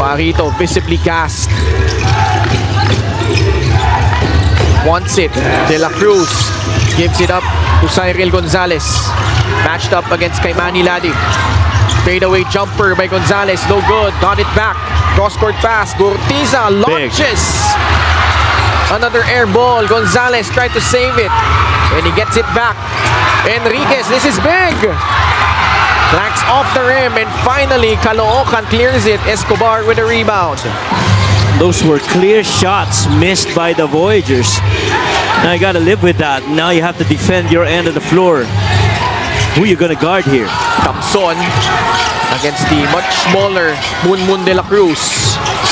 Parito visibly gassed. Wants it. De La Cruz gives it up to Cyril Gonzalez. Matched up against kay Manny Ladi. Fadeaway jumper by Gonzalez. No good. Got it back. Cross-court pass. Gurtiza launches. Another air ball. Gonzalez tried to save it. And he gets it back. Enriquez, this is big. Clanks off the rim. And finally, Caloocan clears it. Escobar with a rebound. Those were clear shots missed by the Voyagers. Now you got to live with that. Now you have to defend your end of the floor. Who are you going to guard here? Thompson against the much smaller Moon De La Cruz.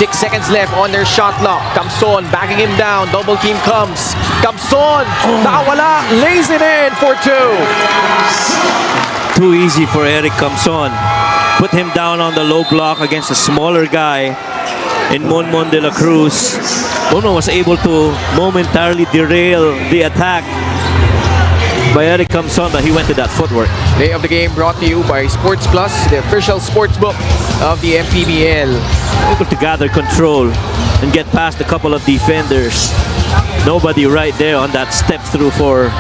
6 seconds left on their shot clock. Thompson backing him down. Double team comes. Thompson, nakawala, lays it in for 2. Too easy for Eric Thompson. Put him down on the low block against a smaller guy in Mon De La Cruz. Moon was able to momentarily derail the attack by Eric Thompson, but he went to that footwork. Day of the game brought to you by Sports Plus, the official sports book of the Mpbl. Able to gather control and get past a couple of defenders. Nobody right there on that step through for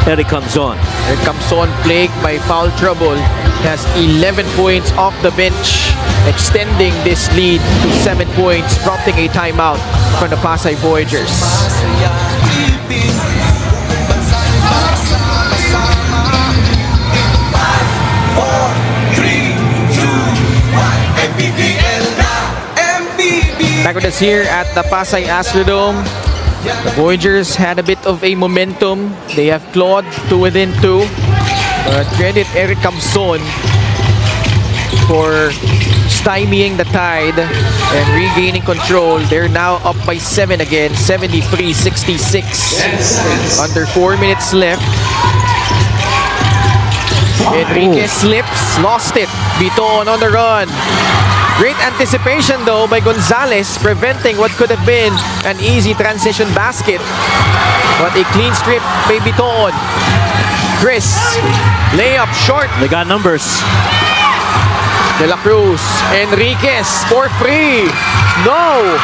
Eric Thompson. Eric Thompson, plagued by foul trouble, has 11 points off the bench, extending this lead to 7 points, prompting a timeout from the Pasay Voyagers. Back with us here at the Pasay Astrodome. The Voyagers had a bit of a momentum. They have clawed to within 2. But credit Eric Thompson for stymieing the Tide and regaining control. They're now up by 7 again, 73-66. Under 4 minutes left. Enriquez slips, lost it. Biton on the run. Great anticipation though by Gonzalez, preventing what could have been an easy transition basket. But a clean strip by Biton. Chris, layup short. They got numbers. De La Cruz, Enriquez for free. No!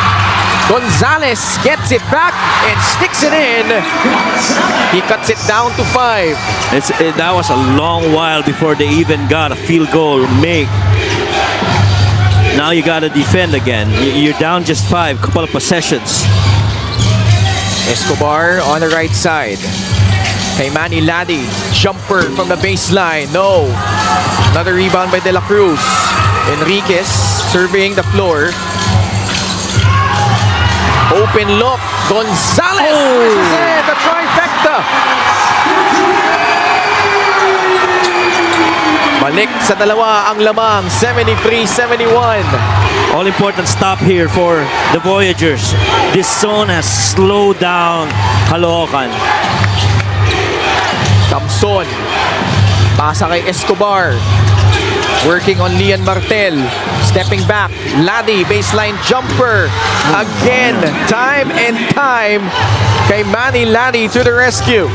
Gonzalez gets it back and sticks it in. He cuts it down to 5. That was a long while before they even got a field goal make. Now you got to defend again. You're down just 5, couple of possessions. Escobar on the right side. Kay Manny Ladi, jumper from the baseline. No. Another rebound by De La Cruz. Enriquez surveying the floor. Open look. Gonzalez. Oh. The trifecta. Balik sa dalawa ang lamang. 73-71. All important stop here for the Voyagers. This zone has slowed down Caloocan. Thompson. Pasa kay Escobar. Working on Lian Martel. Stepping back. Ladi, baseline jumper. Again, time and time. Kay Manny Ladi to the rescue.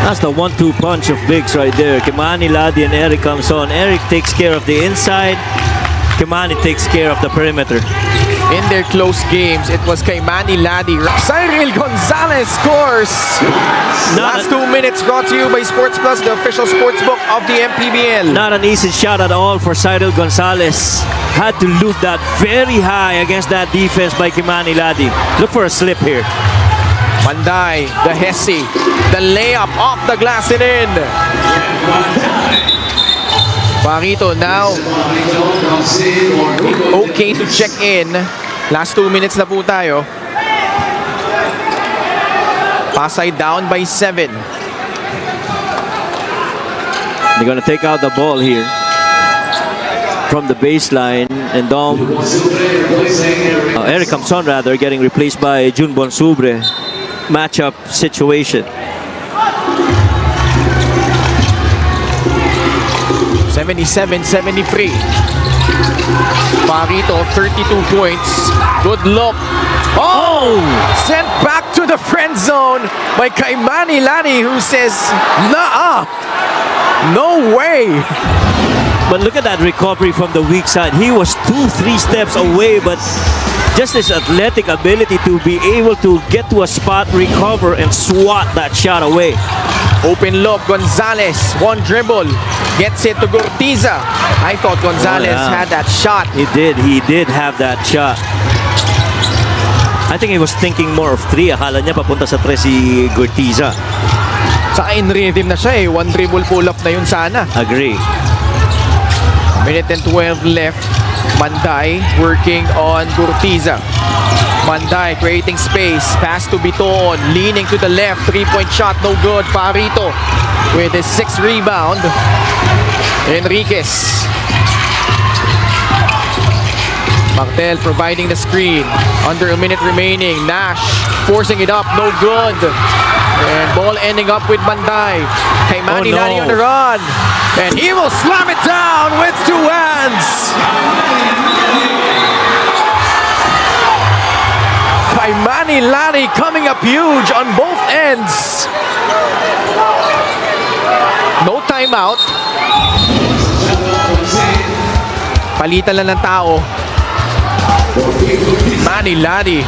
That's the 1-2 punch of bigs right there. Kimani Ladi and Eric comes on. Eric takes care of the inside. Kimani takes care of the perimeter. In their close games, it was kay Manny Ladi. Cyril Gonzalez scores. Last 2 minutes brought to you by Sports Plus, the official sports book of the Mpbl. Not an easy shot at all for Cyril Gonzalez. Had to loop that very high against that defense by Kimani Ladi. Look for a slip here. Manday, the Hesse, the layup off the glass and in. Parito now okay to check in. Last 2 minutes na po tayo. Pasay down by 7. They're gonna take out the ball here from the baseline, and Eric Thompson rather getting replaced by Jun Bonsubre. Matchup situation. 77-73. Parito, 32 points. Good look. Oh! Sent back to the friend zone by kay Manny Ladi, who says, nah, no way. But look at that recovery from the weak side. He was 2-3 steps away, but just his athletic ability to be able to get to a spot, recover, and swat that shot away. Open look, Gonzalez, one dribble, gets it to Gurtiza. I thought Gonzalez had that shot. He did have that shot. I think he was thinking more of 3. Akala niya papunta sa 3 si Gurtiza. Saka in rhythm na siya eh. One dribble pull-up na yun sana. Agree. Minute and 12 left. Manday working on Gurtiza. Manday creating space. Pass to Biton. Leaning to the left. 3-point shot. No good. Farito with his 6th rebound. Enriquez. Martel providing the screen. Under a minute remaining. Nash forcing it up. No good. And ball ending up with Manday. Kay Manny Ladi on the run. And he will slam it down with 2 hands. Kay Manny Ladi coming up huge on both ends. No timeout. Palitan lang ng tao. Manny Ladi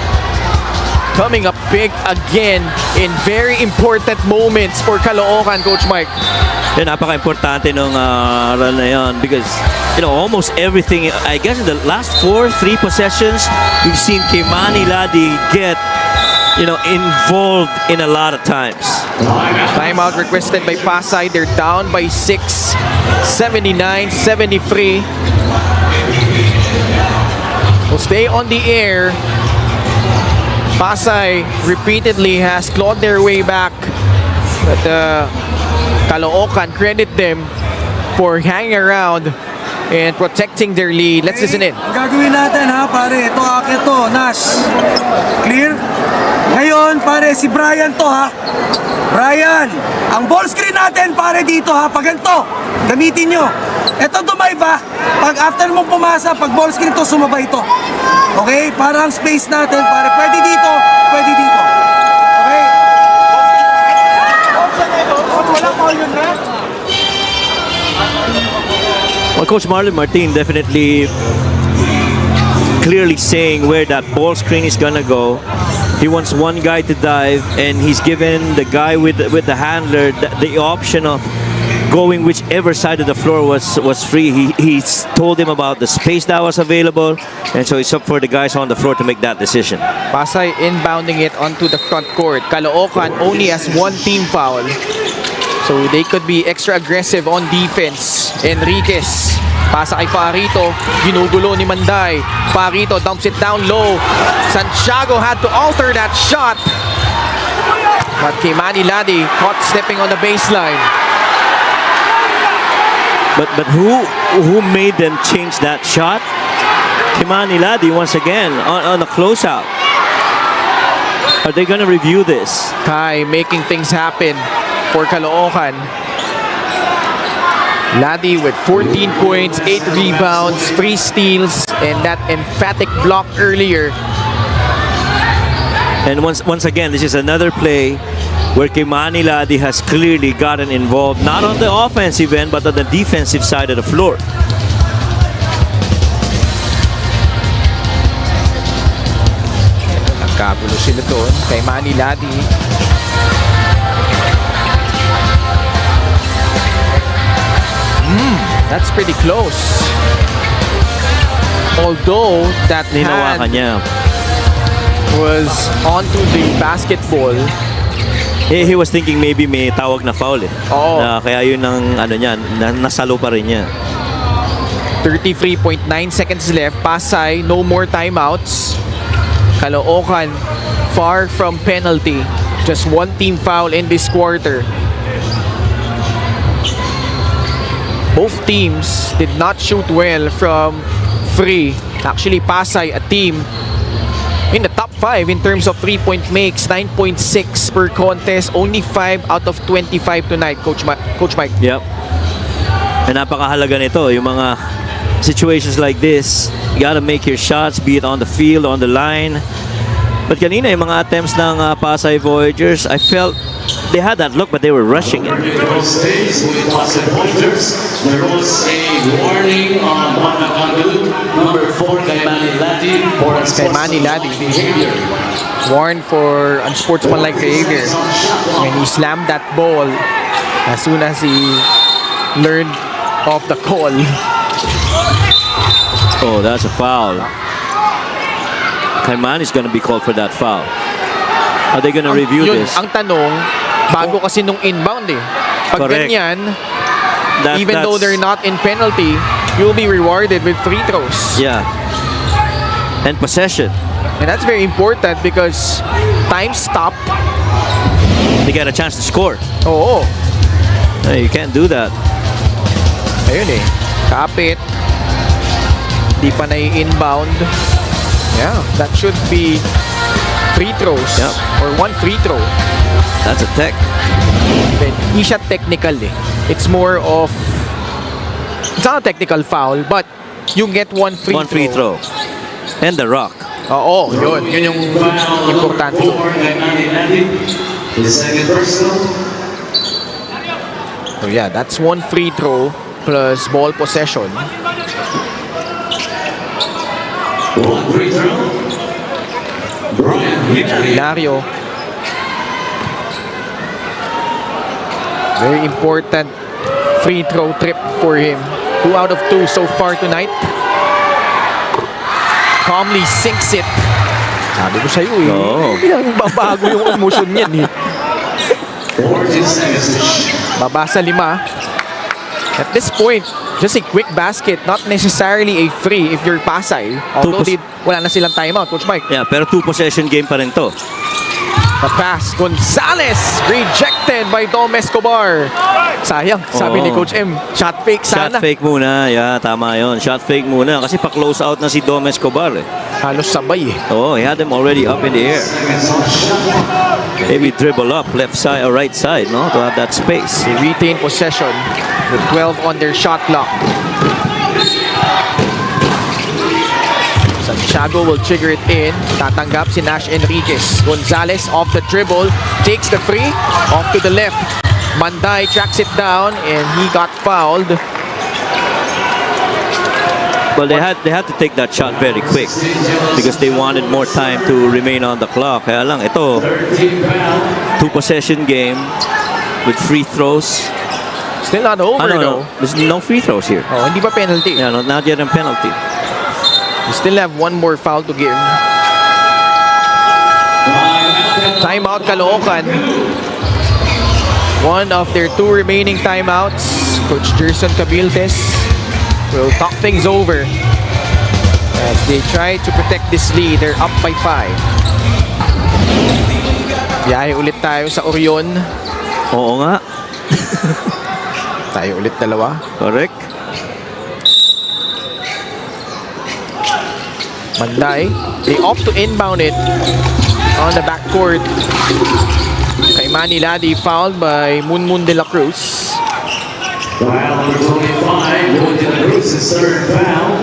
coming up big again in very important moments for Caloocan, Coach Mike. Yan, napaka-importante nung run na yun because, you know, almost everything, I guess in the last 3 possessions, we've seen Kimani Ladi get, you know, involved in a lot of times. Timeout requested by Pasay. They're down by 6, 79-73. Will stay on the air. Pasay repeatedly has clawed their way back, but Caloocan credit them for hanging around and protecting their lead. Let's listen in. Ang gagawin natin ha pare, ito akit to, Nash. Clear? Ngayon pare, si Brian to ha. Brian, ang ball screen natin pare dito ha, pag ganito, gamitin nyo. Ito dumive ha, pag after mong pumasa, pag ball screen to, sumabay ito. Okay? Para ang space natin pare, pwede dito, pwede dito. Okay? Wala pa yun ha. Well, Coach Marlon Martin definitely clearly saying where that ball screen is gonna go. He wants one guy to dive, and he's given the guy with the handler the option of going whichever side of the floor was free. He's told him about the space that was available, and so it's up for the guys on the floor to make that decision. Pasay inbounding it onto the front court. Caloocan only has 1 team foul, so they could be extra aggressive on defense. Enriquez, pasa kay Farito, ginugulo ni Manday. Farito dumps it down low. Santiago had to alter that shot, but Kimani Ladi caught stepping on the baseline. But who made them change that shot? Kimani Ladi once again on a closeout. Are they gonna review this? Kai making things happen for Caloocan. Ladi with 14 points, 8 rebounds, 3 steals, and that emphatic block earlier. And once again, this is another play where Kimani Ladi has clearly gotten involved, not on the offensive end, but on the defensive side of the floor. Nagkagulo sila doon kay Manny Ladi. That's pretty close. Although that Hinawakan hand niya. was onto the basketball. He was thinking maybe may tawag na foul eh. Oo. Kaya yun ang ano niya, nasalo pa rin niya. 33.9 seconds left. Pasay, no more timeouts. Caloocan, far from penalty. Just 1 team foul in this quarter. Both teams did not shoot well from free. Actually, Pasay, a team in the top 5 in terms of 3-point makes, 9.6 per contest, only 5 out of 25 tonight, Coach Mike. Yep. And napakahalaga nito, yung mga situations like this, you gotta make your shots, be it on the field, on the line. But kanina, yung mga attempts ng Pasay Voyagers, I felt they had that look, but they were rushing it. There was a warning on Manakalu, number 4, Kaimani Lati, for Kaimani Lati. behavior. Warned for unsportsmanlike behavior. When he slammed that ball as soon as he learned of the call. Oh, that's a foul. Kaimani's gonna be called for that foul. Are they gonna review Yun, this? ang tanong, bago kasi nung inbound eh. Pag Correct. ganyan, That- even though that's- they're not in penalty, you'll be rewarded with free throws. Yeah. And possession. And that's very important because time stopped. They get a chance to score. Oo. Hey, you can't do that. Ayun eh. Kapit. Di pa nai-inbound. Yeah, that should be free throws. Yep. Or one free throw. That's a tech. Then, hindi siya technical eh. It's more of... It's not a technical foul, but you get one free One throw. free throw. And the rock. Oo, yun. Yun yung importante. For Kaimani Lati, his second personal. So yeah, that's one free throw plus ball possession. One free throw. Brian Hilario. Hilario. Very important free throw trip for him. 2 out of 2 so far tonight. Calmly sinks it. Sabi ko sa'yo eh. Oo. Hindi babago yung emotion niyan eh. 14 seconds. Baba sa 5. At this point, just a quick basket, not necessarily a free if you're Pasay. Although wala na silang timeout, Coach Mike. Yeah, pero 2 possession game pa rin to. The pass, Gonzales, rejected by Dom Escobar. Sayang, sabi ni Oo. Coach M, shot fake Shot sana. fake muna. Yeah, tama yon. Shot fake muna. Kasi pa-close out na si Dom Escobar eh. Halos sabay eh. Oh, he had them already up in the air. Seconds on shot. Maybe dribble up left side or right side, no? To have that space. They retain possession with 12 on their shot clock. Santiago will trigger it in. Tatanggap si Nash Enriquez. Gonzales off the dribble. Takes the free. Off to the left. Manday tracks it down and he got fouled. Well, they had to take that shot very quick because they wanted more time to remain on the clock. Kaya lang, ito, 13 foul. 2 possession game with free throws. Still not over though. There's no free throws here. Oh, hindi pa penalty. Yeah, not yet a penalty. We still have one more foul to give. Timeout Caloocan. One of their 2 remaining timeouts. Coach Gerson Cabiltes will talk things over as they try to protect this lead. They're up by 5. Biyahe ulit tayo sa Orion. Oo nga. Tayo ulit dalawa. Correct. Manday. They opt to inbound it on the backcourt. Kaimani Ladi fouled by Munmun de la Cruz. Foul number 25, going to the Cruz's third foul.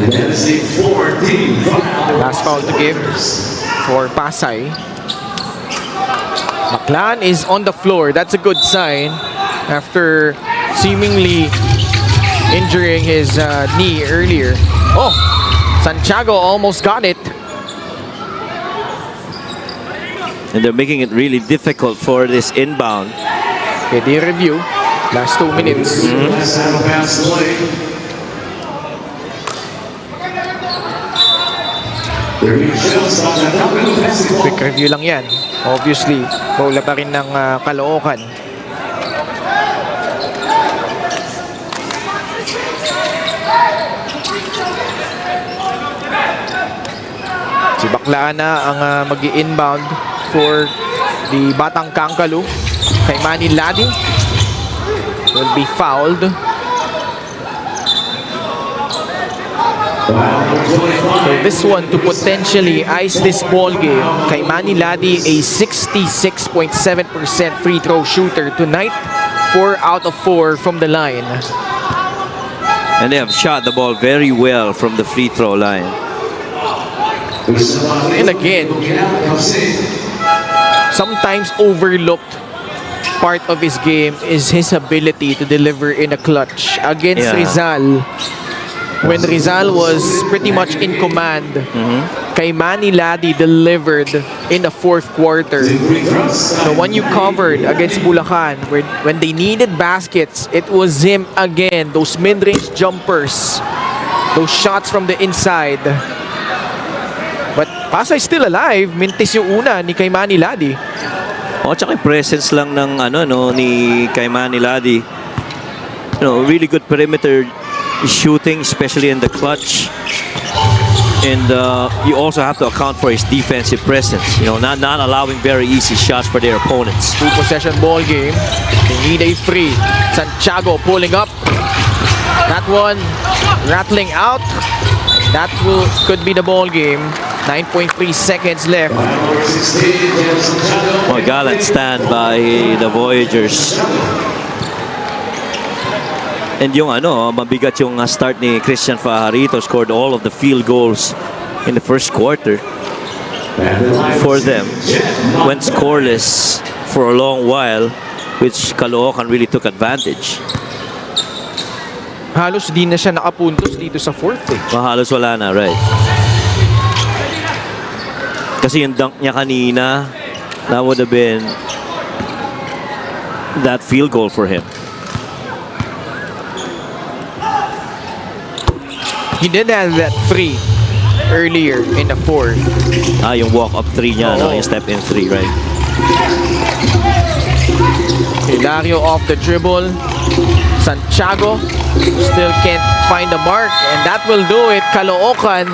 And that is a 14 foul. Last foul to give for Pasay. Maclan is on the floor. That's a good sign after seemingly injuring his knee earlier. Oh, Santiago almost got it. And they're making it really difficult for this inbound. Okay, the review. Last 2 minutes. Let's have a pass play. There is shots on the Caloocan basketball. Quick review lang yan. Obviously, bola pa rin ng Caloocan. Si Baklaan na ang mag-i-inbound for the Batang Kangkalu. Kaimani Ladi will be fouled. So this one to potentially ice this ball game. Kaimani Ladi, a 66.7% free throw shooter tonight. 4 out of 4 from the line. And they have shot the ball very well from the free throw line. And again, sometimes overlooked part of his game is his ability to deliver in a clutch. Against Yeah. Rizal, when Rizal was pretty much in command, kay Manny Ladi delivered in the fourth quarter. The one you covered against Bulacan, when they needed baskets, it was him again. Those mid-range jumpers, those shots from the inside. But Pasay still alive. Mintis yung una ni kay Manny Ladi. Tsaka yung presence lang ng ni Kaimani Ladi. Really good perimeter shooting, especially in the clutch. And you also have to account for his defensive presence. Not allowing very easy shots for their opponents. Two-possession ball game. They need a free. Santiago pulling up. That one rattling out. That could be the ball game. 9.3 seconds left. Gallant stand by the Voyagers. And yung mabigat yung start ni Christian Fajarito, scored all of the field goals in the first quarter for them. Went scoreless for a long while, which Caloocan really took advantage. Halos di na siya nakapuntos dito sa fourth eh. Halos wala na, right? Kasi yung dunk niya kanina, that would have been that field goal for him. He did have that free earlier in the fourth. Yung walk-up three niya, yung step-in three, right? Hilario off the dribble. Santiago still can't find the mark, and that will do it. Caloocan